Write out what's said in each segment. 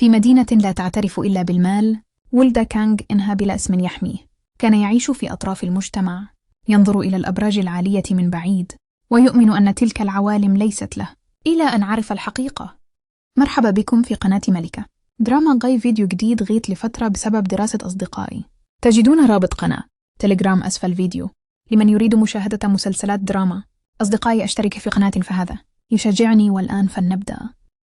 في مدينة لا تعترف إلا بالمال، ولد كانغ إنها بلا اسم يحميه. كان يعيش في أطراف المجتمع، ينظر إلى الأبراج العالية من بعيد، ويؤمن أن تلك العوالم ليست له، إلى أن عرف الحقيقة. مرحبا بكم في قناة ملكة. دراما غاي فيديو جديد غيت لفترة بسبب دراسة أصدقائي. تجدون رابط قناة تليجرام أسفل الفيديو لمن يريد مشاهدة مسلسلات دراما. أصدقائي، أشترك في قناة فهذا يشجعني، والآن فلنبدأ.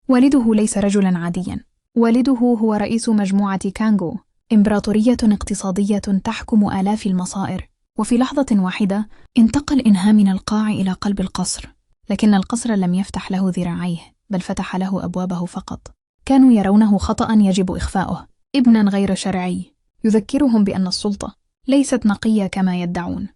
والده ليس رجلا عاديا، والده هو رئيس مجموعة كانغو، إمبراطورية اقتصادية تحكم آلاف المصائر. وفي لحظة واحدة انتقل إنها من القاع إلى قلب القصر، لكن القصر لم يفتح له ذراعيه، بل فتح له أبوابه فقط. كانوا يرونه خطأ يجب إخفاؤه، ابنا غير شرعي يذكرهم بأن السلطة ليست نقية كما يدعون.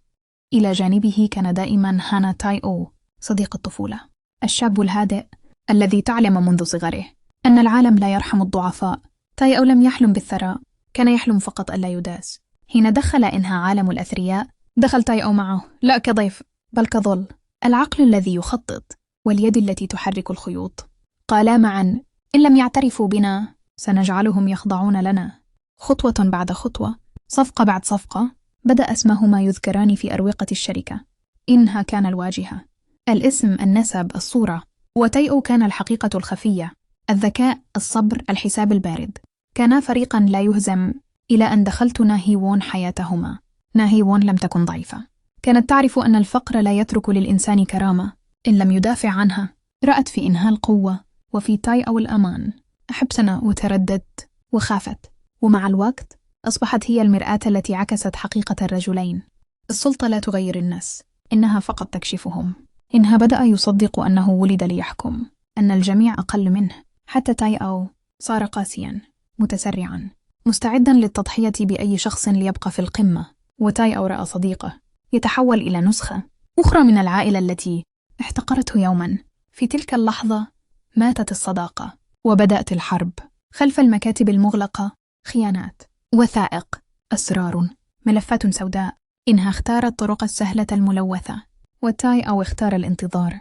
إلى جانبه كان دائما هانا تاي أو، صديق الطفولة، الشاب الهادئ الذي تعلم منذ صغره أن العالم لا يرحم الضعفاء. تاي أو لم يحلم بالثراء، كان يحلم فقط ألا يداس. حين دخل إنها عالم الأثرياء، دخل تاي أو معه، لا كضيف بل كظل، العقل الذي يخطط واليد التي تحرك الخيوط. قالا معا: إن لم يعترفوا بنا سنجعلهم يخضعون لنا. خطوة بعد خطوة، صفقة بعد صفقة، بدأ اسمهما يذكران في أروقة الشركة. إنها كان الواجهة، الاسم، النسب، الصورة، وتاي أو كان الحقيقة الخفية، الذكاء، الصبر، الحساب البارد. كانا فريقا لا يهزم، إلى أن دخلت ناهي وون حياتهما. ناهي وون لم تكن ضعيفة، كانت تعرف أن الفقر لا يترك للإنسان كرامة إن لم يدافع عنها. رأت في إنها القوة، وفي تاي أو الأمان. أحبسنا وترددت وخافت، ومع الوقت أصبحت هي المرآة التي عكست حقيقة الرجلين. السلطة لا تغير الناس، إنها فقط تكشفهم. إنها بدأ يصدق أنه ولد ليحكم، أن الجميع أقل منه. حتى تاي أو صار قاسيا، متسرعا، مستعدا للتضحية بأي شخص ليبقى في القمة. وتاي أو رأى صديقه يتحول إلى نسخة أخرى من العائلة التي احتقرته يوما. في تلك اللحظة ماتت الصداقة، وبدأت الحرب. خلف المكاتب المغلقة خيانات، وثائق، أسرار، ملفات سوداء. إنها اختارت الطرق السهلة الملوثة، وتاي أو اختار الانتظار.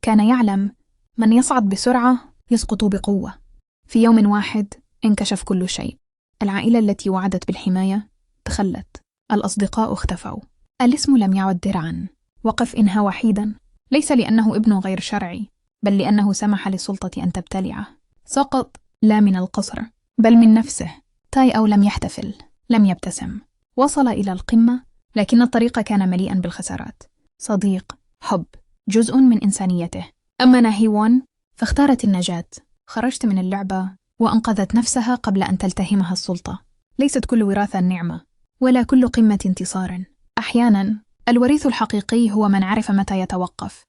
كان يعلم: من يصعد بسرعة يسقط بقوة. في يوم واحد انكشف كل شيء. العائلة التي وعدت بالحماية تخلت، الأصدقاء اختفوا، الاسم لم يعد درعا. وقف إنها وحيدا، ليس لأنه ابن غير شرعي، بل لأنه سمح للسلطة أن تبتلعه. سقط لا من القصر، بل من نفسه. تاي أو لم يحتفل، لم يبتسم. وصل إلى القمة، لكن الطريق كان مليئا بالخسارات. صديق، حب، جزء من إنسانيته. أما ناهي وون فاختارت النجاة، خرجت من اللعبة وأنقذت نفسها قبل أن تلتهمها السلطة. ليست كل وراثة نعمة، ولا كل قمة انتصار. أحيانا الوريث الحقيقي هو من عرف متى يتوقف،